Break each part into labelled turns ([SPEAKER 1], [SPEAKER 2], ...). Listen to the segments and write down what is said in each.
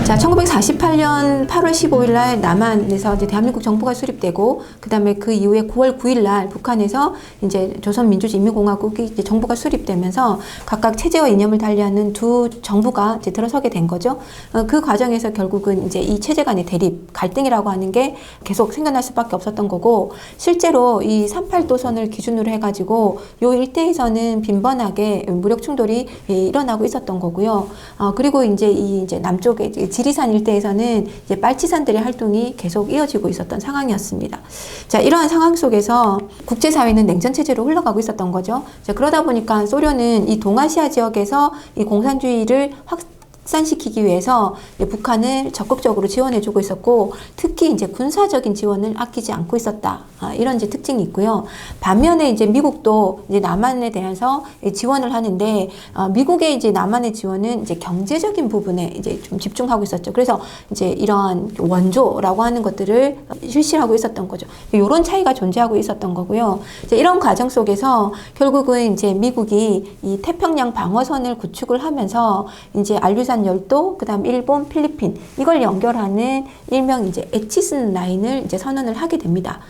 [SPEAKER 1] 자, 1948년 8월 15일 날 남한에서 이제 대한민국 정부가 수립되고, 그 다음에 그 이후에 9월 9일 날 북한에서 이제 조선민주주의인민공화국이 이제 정부가 수립되면서 각각 체제와 이념을 달리하는 두 정부가 이제 들어서게 된 거죠. 그 과정에서 결국은 이제 이 체제 간의 대립, 갈등이라고 하는 게 계속 생겨날 수밖에 없었던 거고, 실제로 이 38도선을 기준으로 해가지고 요 일대에서는 빈번하게 무력 충돌이 일어나고 있었던 거고요. 그리고 이제 남쪽에 지리산 일대에서는 이제 빨치산들의 활동이 계속 이어지고 있었던 상황이었습니다. 자, 이러한 상황 속에서 국제사회는 냉전 체제로 흘러가고 있었던 거죠. 자, 그러다 보니까 소련은 이 동아시아 지역에서 이 공산주의를 확산시키기 위해서 북한을 적극적으로 지원해주고 있었고, 특히 이제 군사적인 지원을 아끼지 않고 있었다. 이런 이제 특징이 있고요. 반면에 이제 미국도 이제 남한에 대해서 지원을 하는데, 미국의 이제 남한의 지원은 이제 경제적인 부분에 이제 좀 집중하고 있었죠. 그래서 이제 이러한 원조라고 하는 것들을 실시하고 있었던 거죠. 이런 차이가 존재하고 있었던 거고요. 이제 이런 과정 속에서 결국은 이제 미국이 이 태평양 방어선을 구축을 하면서 이제 알류산 열도, 그다음 일본, 필리핀 이걸 연결하는 일명 이제 에치슨 라인을 이제 선언을 하게 됩니다.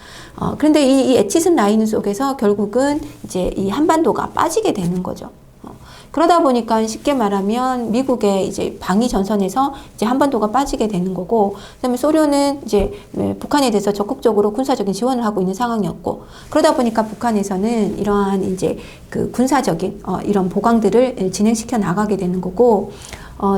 [SPEAKER 1] 그런데 이 에치슨 라인 속에서 결국은 이제 이 한반도가 빠지게 되는 거죠. 그러다 보니까 쉽게 말하면 미국의 이제 방위 전선에서 이제 한반도가 빠지게 되는 거고, 그다음에 소련은 이제 북한에 대해서 적극적으로 군사적인 지원을 하고 있는 상황이었고, 그러다 보니까 북한에서는 이러한 이제 그 군사적인 이런 보강들을 진행시켜 나가게 되는 거고,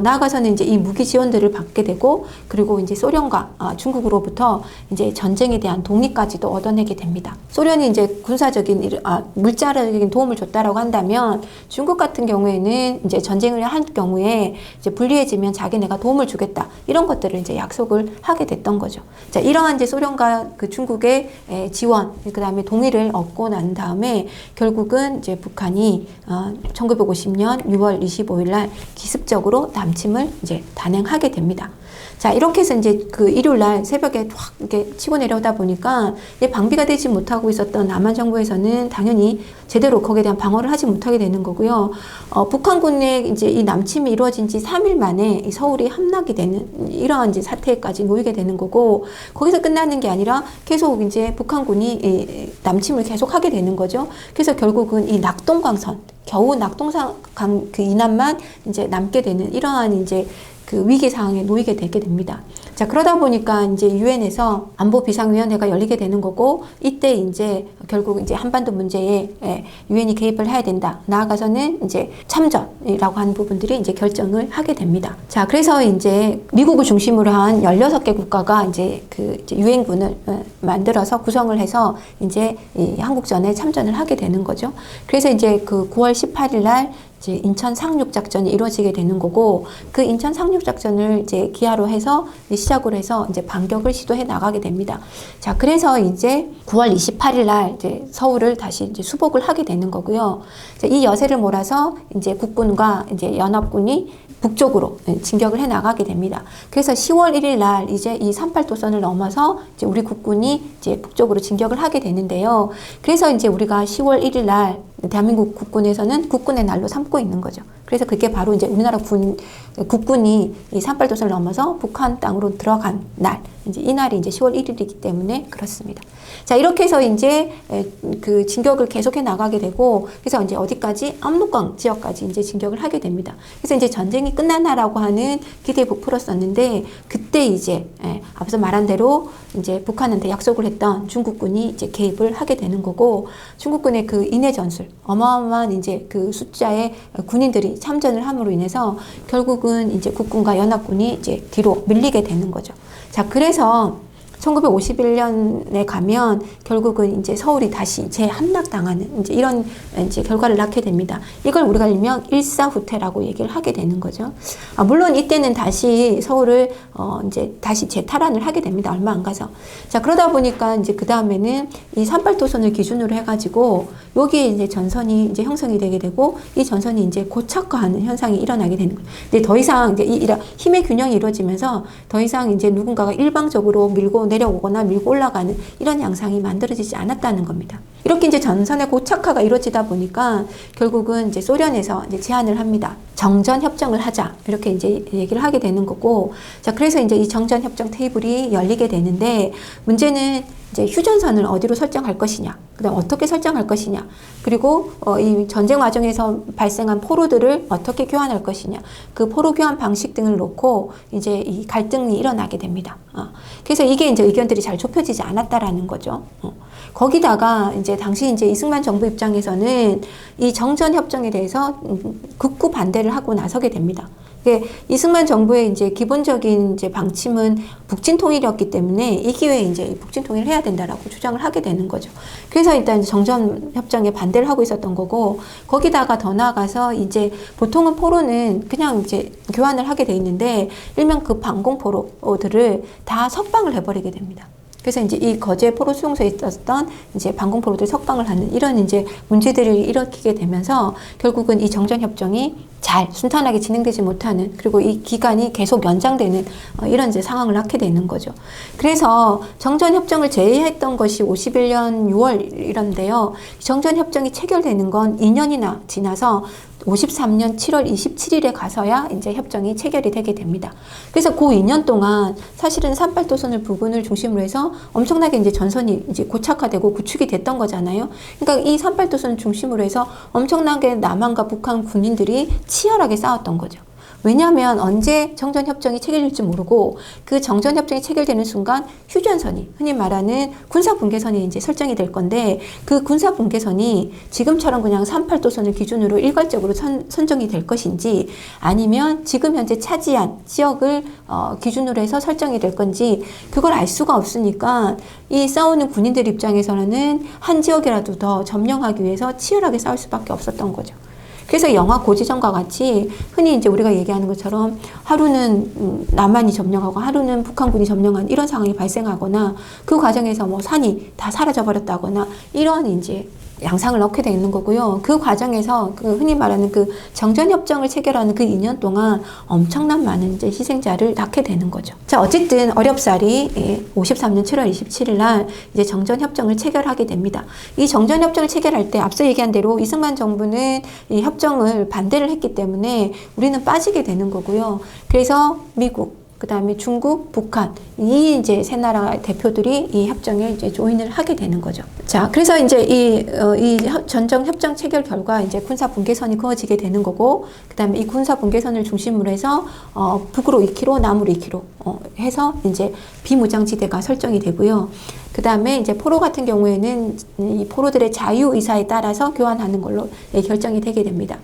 [SPEAKER 1] 나아가서는 이제 이 무기 지원들을 받게 되고, 그리고 이제 소련과 중국으로부터 이제 전쟁에 대한 동의까지도 얻어내게 됩니다. 소련이 이제 군사적인 물자적인 도움을 줬다라고 한다면, 중국 같은 경우에는 이제 전쟁을 할 경우에 이제 불리해지면 자기네가 도움을 주겠다, 이런 것들을 이제 약속을 하게 됐던 거죠. 자, 이러한 이제 소련과 그 중국의 지원, 그 다음에 동의를 얻고 난 다음에 결국은 이제 북한이 1950년 6월 25일 날 기습적으로 남침을 이제 단행하게 됩니다. 자, 이렇게 해서 이제 그 일요일 날 새벽에 확 이렇게 치고 내려오다 보니까 방비가 되지 못하고 있었던 남한 정부에서는 당연히 제대로 거기에 대한 방어를 하지 못하게 되는 거고요. 북한군의 이제 이 남침이 이루어진 지 3일 만에 이 서울이 함락이 되는 이러한 이제 사태까지 놓이게 되는 거고, 거기서 끝나는 게 아니라 계속 이제 북한군이 이 남침을 계속 하게 되는 거죠. 그래서 결국은 이 낙동강선, 겨우 낙동강 그 이남만 이제 남게 되는 이러한 이제 그 위기 상황에 놓이게 되게 됩니다. 자, 그러다 보니까 이제 유엔에서 안보 비상위원회가 열리게 되는 거고, 이때 이제 결국 이제 한반도 문제에 유엔이 개입을 해야 된다. 나아가서는 이제 참전이라고 하는 부분들이 이제 결정을 하게 됩니다. 자, 그래서 이제 미국을 중심으로 한 16개 국가가 이제 그 유엔군을 만들어서 구성을 해서 이제 이 한국전에 참전을 하게 되는 거죠. 그래서 이제 그 9월 18일 날 이제 인천 상륙 작전이 이루어지게 되는 거고, 그 인천 상륙 작전을 이제 기하로 해서 시작으로 해서 이제 반격을 시도해 나가게 됩니다. 자, 그래서 이제 9월 28일 날 이제 서울을 다시 이제 수복을 하게 되는 거고요. 이 여세를 몰아서 이제 국군과 이제 연합군이 북쪽으로 진격을 해 나가게 됩니다. 그래서 10월 1일 날 이제 이 38도선을 넘어서 이제 우리 국군이 이제 북쪽으로 진격을 하게 되는데요. 그래서 이제 우리가 10월 1일 날 대한민국 국군에서는 국군의 날로 삼고 있는 거죠. 그래서 그게 바로 이제 우리나라 국군이 이 38도선을 넘어서 북한 땅으로 들어간 날, 이제 이 날이 이제 10월 1일이기 때문에 그렇습니다. 자, 이렇게 해서 이제 그 진격을 계속해 나가게 되고, 그래서 이제 어디까지? 압록강 지역까지 이제 진격을 하게 됩니다. 그래서 이제 전쟁이 끝나나라고 하는 기대에 부풀었었는데, 그때 이제 앞서 말한 대로 이제 북한한테 약속을 했던 중국군이 이제 개입을 하게 되는 거고, 중국군의 그 인해 전술, 어마어마한 이제 그 숫자의 군인들이 참전을 함으로 인해서 결국은 이제 국군과 연합군이 이제 뒤로 밀리게 되는 거죠. 자, 그래서 1951년에 가면 결국은 이제 서울이 다시 재함락당하는 이제 이런 이제 결과를 낳게 됩니다. 이걸 우리가 일명 일사후퇴라고 얘기를 하게 되는 거죠. 물론 이때는 다시 서울을 이제 다시 재탈환을 하게 됩니다. 얼마 안 가서. 자, 그러다 보니까 이제 그 다음에는 이 38도선을 기준으로 해가지고 여기에 이제 전선이 이제 형성이 되게 되고, 이 전선이 이제 고착화하는 현상이 일어나게 되는 거예요. 근데 더 이상 이제 이런 힘의 균형이 이루어지면서 더 이상 이제 누군가가 일방적으로 밀고 내려오거나 밀고 올라가는 이런 양상이 만들어지지 않았다는 겁니다. 이렇게 이제 전선의 고착화가 이루어지다 보니까 결국은 이제 소련에서 이제 제안을 합니다. 정전 협정을 하자. 이렇게 이제 얘기를 하게 되는 거고. 자, 그래서 이제 이 정전 협정 테이블이 열리게 되는데 문제는 이제 휴전선을 어디로 설정할 것이냐, 그다음 어떻게 설정할 것이냐, 그리고 이 전쟁 과정에서 발생한 포로들을 어떻게 교환할 것이냐, 그 포로 교환 방식 등을 놓고 이제 이 갈등이 일어나게 됩니다. 그래서 이게 이제 의견들이 잘 좁혀지지 않았다라는 거죠. 거기다가 이제 당시 이제 이승만 정부 입장에서는 이 정전 협정에 대해서 극구 반대를 하고 나서게 됩니다. 이승만 정부의 이제 기본적인 이제 방침은 북진 통일이었기 때문에 이 기회에 이제 북진 통일을 해야 된다라고 주장을 하게 되는 거죠. 그래서 일단 정전 협정에 반대를 하고 있었던 거고, 거기다가 더 나아가서 이제 보통은 포로는 그냥 이제 교환을 하게 돼 있는데 일명 그 방공 포로들을 다 석방을 해버리게 됩니다. 그래서 이제 이 거제 포로 수용소에 있었던 이제 방공포로들 석방을 하는 이런 이제 문제들을 일으키게 되면서 결국은 이 정전협정이 잘 순탄하게 진행되지 못하는, 그리고 이 기간이 계속 연장되는 이런 이제 상황을 낳게 되는 거죠. 그래서 정전협정을 제의했던 것이 51년 6월이란데요. 정전협정이 체결되는 건 2년이나 지나서 53년 7월 27일에 가서야 이제 협정이 체결이 되게 됩니다. 그래서 그 2년 동안 사실은 38도선을 부근을 중심으로 해서 엄청나게 이제 전선이 이제 고착화되고 구축이 됐던 거잖아요. 그러니까 이 38도선을 중심으로 해서 엄청나게 남한과 북한 군인들이 치열하게 싸웠던 거죠. 왜냐하면 언제 정전협정이 체결될지 모르고 그 정전협정이 체결되는 순간 휴전선이, 흔히 말하는 군사분계선이 이제 설정이 될 건데, 그 군사분계선이 지금처럼 그냥 38도선을 기준으로 일괄적으로 선정이 될 것인지, 아니면 지금 현재 차지한 지역을 기준으로 해서 설정이 될 건지 그걸 알 수가 없으니까 이 싸우는 군인들 입장에서는 한 지역이라도 더 점령하기 위해서 치열하게 싸울 수밖에 없었던 거죠. 그래서 영화 고지전과 같이 흔히 이제 우리가 얘기하는 것처럼 하루는 남한이 점령하고 하루는 북한군이 점령한 이런 상황이 발생하거나, 그 과정에서 뭐 산이 다 사라져 버렸다거나 이런 이제 양상을 넣게 돼 있는 거고요. 그 과정에서 그 흔히 말하는 그 정전협정을 체결하는 그 2년 동안 엄청난 많은 이제 희생자를 낳게 되는 거죠. 자, 어쨌든 어렵사리 53년 7월 27일 날 이제 정전협정을 체결하게 됩니다. 이 정전협정을 체결할 때 앞서 얘기한 대로 이승만 정부는 이 협정을 반대를 했기 때문에 우리는 빠지게 되는 거고요. 그래서 미국, 그 다음에 중국, 북한, 이 이제 세 나라 대표들이 이 협정에 이제 조인을 하게 되는 거죠. 자, 그래서 이제 이 전정 협정 체결 결과 이제 군사 분계선이 그어지게 되는 거고, 그 다음에 이 군사 분계선을 중심으로 해서 북으로 2km, 남으로 2km 해서 이제 비무장지대가 설정이 되고요. 그 다음에 이제 포로 같은 경우에는 이 포로들의 자유의사에 따라서 교환하는 걸로 결정이 되게 됩니다.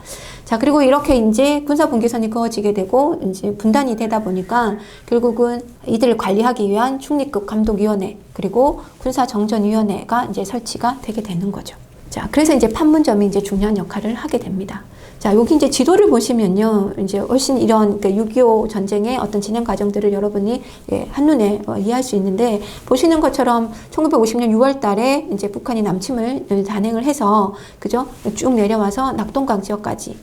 [SPEAKER 1] 자, 그리고 이렇게 이제 군사 분계선이 그어지게 되고 이제 분단이 되다 보니까 결국은 이들을 관리하기 위한 중립국 감독위원회, 그리고 군사정전위원회가 이제 설치가 되게 되는 거죠. 자, 그래서 이제 판문점이 이제 중요한 역할을 하게 됩니다. 자, 여기 이제 지도를 보시면요, 이제 훨씬 이런 6.25 전쟁의 어떤 진행 과정들을 여러분이 한눈에 이해할 수 있는데, 보시는 것처럼 1950년 6월 달에 이제 북한이 남침을 단행을 해서, 그죠? 쭉 내려와서 낙동강 지역까지,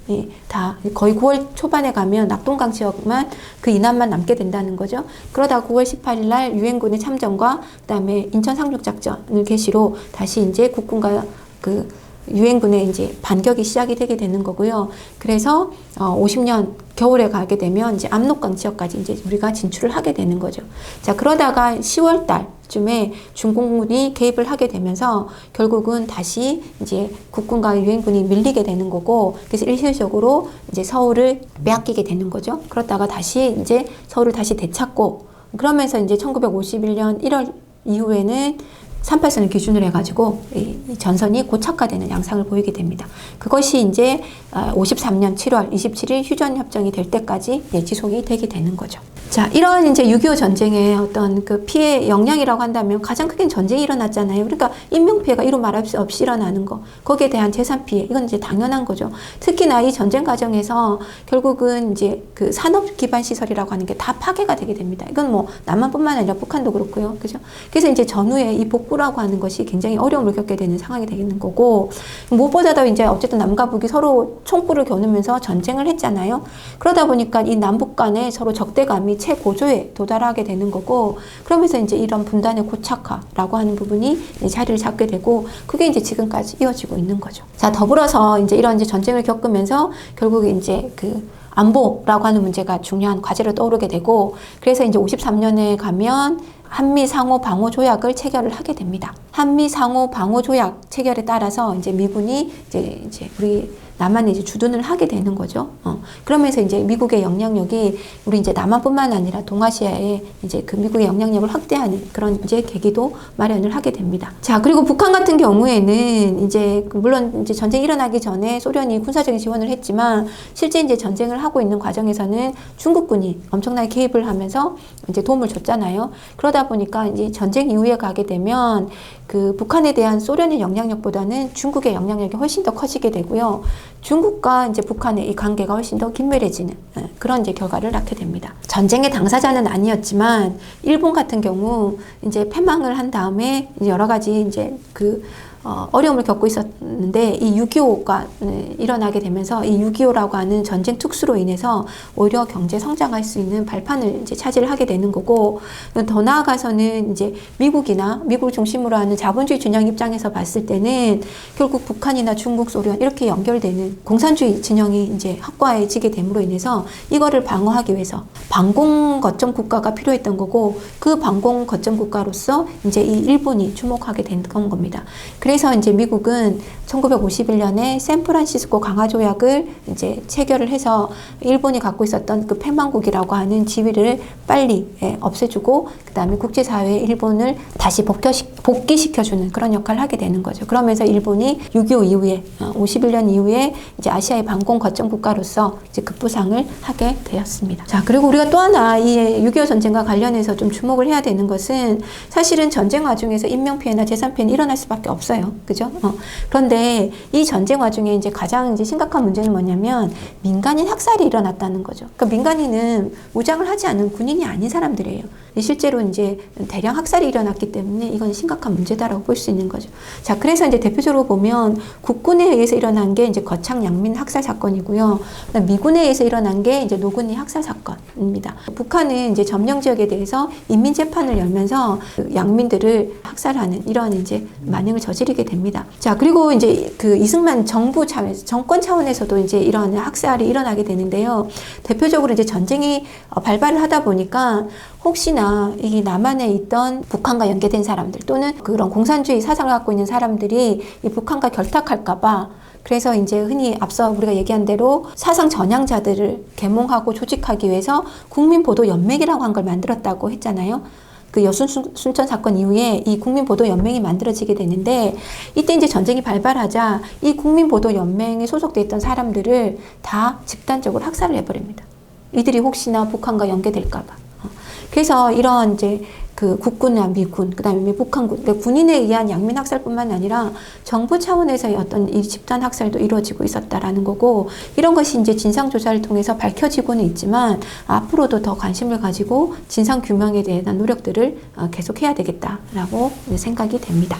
[SPEAKER 1] 다 거의 9월 초반에 가면 낙동강 지역만, 그 이남만 남게 된다는 거죠. 그러다 9월 18일 날 유엔군의 참전과 그 다음에 인천 상륙작전을 계기로 다시 이제 국군과 그 유엔군의 이제 반격이 시작이 되게 되는 거고요. 그래서 50년 겨울에 가게 되면 이제 압록강 지역까지 이제 우리가 진출을 하게 되는 거죠. 자, 그러다가 10월 달쯤에 중공군이 개입을 하게 되면서 결국은 다시 이제 국군과 유엔군이 밀리게 되는 거고, 그래서 일시적으로 이제 서울을 빼앗기게 되는 거죠. 그러다가 다시 이제 서울을 다시 되찾고, 그러면서 이제 1951년 1월 이후에는 38선을 기준으로 해가지고 이 전선이 고착화되는 양상을 보이게 됩니다. 그것이 이제 53년 7월 27일 휴전협정이 될 때까지 지속이 되게 되는 거죠. 자, 이런 이제 6.25 전쟁의 어떤 그 피해 영향이라고 한다면 가장 크게 전쟁이 일어났잖아요. 그러니까 인명피해가 이루 말할 수 없이 일어나는 거, 거기에 대한 재산피해, 이건 이제 당연한 거죠. 특히나 이 전쟁 과정에서 결국은 이제 그 산업 기반 시설이라고 하는 게 다 파괴가 되게 됩니다. 이건 뭐 남한뿐만 아니라 북한도 그렇고요. 그죠? 그래서 이제 전후에 이 복구 복구라고 하는 것이 굉장히 어려움을 겪게 되는 상황이 되는 거고, 무엇보다도 이제 어쨌든 남과 북이 서로 총불을 겨누면서 전쟁을 했잖아요. 그러다 보니까 이 남북 간에 서로 적대감이 최고조에 도달하게 되는 거고, 그러면서 이제 이런 분단의 고착화라고 하는 부분이 자리를 잡게 되고, 그게 이제 지금까지 이어지고 있는 거죠. 자, 더불어서 이제 이런 이제 전쟁을 겪으면서 결국 이제 그 안보라고 하는 문제가 중요한 과제로 떠오르게 되고, 그래서 이제 53년에 가면 한미 상호 방호 조약을 체결을 하게 됩니다. 한미 상호 방호 조약 체결에 따라서 이제 미군이 이제 우리 남한에 이제 주둔을 하게 되는 거죠. 그러면서 이제 미국의 영향력이 우리 이제 남한뿐만 아니라 동아시아에 이제 그 미국의 영향력을 확대하는 그런 이제 계기도 마련을 하게 됩니다. 자, 그리고 북한 같은 경우에는 이제 물론 이제 전쟁이 일어나기 전에 소련이 군사적인 지원을 했지만 실제 이제 전쟁을 하고 있는 과정에서는 중국군이 엄청나게 개입을 하면서 이제 도움을 줬잖아요. 그러다 보니까 이제 전쟁 이후에 가게 되면 그 북한에 대한 소련의 영향력보다는 중국의 영향력이 훨씬 더 커지게 되고요. 중국과 이제 북한의 이 관계가 훨씬 더 긴밀해지는 그런 이제 결과를 낳게 됩니다. 전쟁의 당사자는 아니었지만 일본 같은 경우 이제 패망을 한 다음에 여러 가지 이제 어려움을 겪고 있었는데 이 6.25가 일어나게 되면서 이 6.25라고 하는 전쟁 특수로 인해서 오히려 경제 성장할 수 있는 발판을 이제 차지를 하게 되는 거고, 더 나아가서는 이제 미국을 중심으로 하는 자본주의 진영 입장에서 봤을 때는 결국 북한이나 중국, 소련 이렇게 연결되는 공산주의 진영이 이제 확고해지게 됨으로 인해서 이거를 방어하기 위해서 반공 거점 국가가 필요했던 거고, 그 반공 거점 국가로서 이제 이 일본이 주목하게 된 겁니다. 그래서 이제 미국은 1951년에 샌프란시스코 강화 조약을 이제 체결을 해서 일본이 갖고 있었던 그 패망국이라고 하는 지위를 빨리 없애주고, 그다음에 국제사회에 일본을 다시 복귀시켜주는 그런 역할을 하게 되는 거죠. 그러면서 일본이 6.25 이후에 51년 이후에 이제 아시아의 반공 거점 국가로서 이제 급부상을 하게 되었습니다. 자, 그리고 우리가 또 하나 이 6.25 전쟁과 관련해서 좀 주목을 해야 되는 것은 사실은 전쟁 와중에서 인명피해나 재산피해는 일어날 수밖에 없어요. 그죠? 그런데 이 전쟁 와중에 이제 가장 이제 심각한 문제는 뭐냐면 민간인 학살이 일어났다는 거죠. 그러니까 민간인은 무장을 하지 않은 군인이 아닌 사람들이에요. 실제로 이제 대량 학살이 일어났기 때문에 이건 심각한 문제다라고 볼 수 있는 거죠. 자, 그래서 이제 대표적으로 보면 국군에 의해서 일어난 게 이제 거창 양민 학살 사건이고요. 미군에 의해서 일어난 게 이제 노근이 학살 사건입니다. 북한은 이제 점령 지역에 대해서 인민 재판을 열면서 양민들을 학살하는 이런 이제 만행을 저지르게 됩니다. 자, 그리고 이제 그 이승만 정권 차원에서도 이제 이런 학살이 일어나게 되는데요. 대표적으로 이제 전쟁이 발발을 하다 보니까 혹시나 이 남한에 있던 북한과 연계된 사람들 또는 그런 공산주의 사상을 갖고 있는 사람들이 이 북한과 결탁할까봐, 그래서 이제 흔히 앞서 우리가 얘기한 대로 사상 전향자들을 계몽하고 조직하기 위해서 국민보도연맹이라고 한 걸 만들었다고 했잖아요. 그 여순 순천 사건 이후에 이 국민보도연맹이 만들어지게 되는데, 이때 이제 전쟁이 발발하자 이 국민보도연맹에 소속돼 있던 사람들을 다 집단적으로 학살을 해버립니다. 이들이 혹시나 북한과 연계될까봐. 그래서 이런 이제 그 국군이나 미군, 그 다음에 북한군, 그러니까 군인에 의한 양민 학살뿐만 아니라 정부 차원에서의 어떤 이 집단 학살도 이루어지고 있었다라는 거고, 이런 것이 이제 진상조사를 통해서 밝혀지고는 있지만 앞으로도 더 관심을 가지고 진상규명에 대한 노력들을 계속해야 되겠다라고 생각이 됩니다.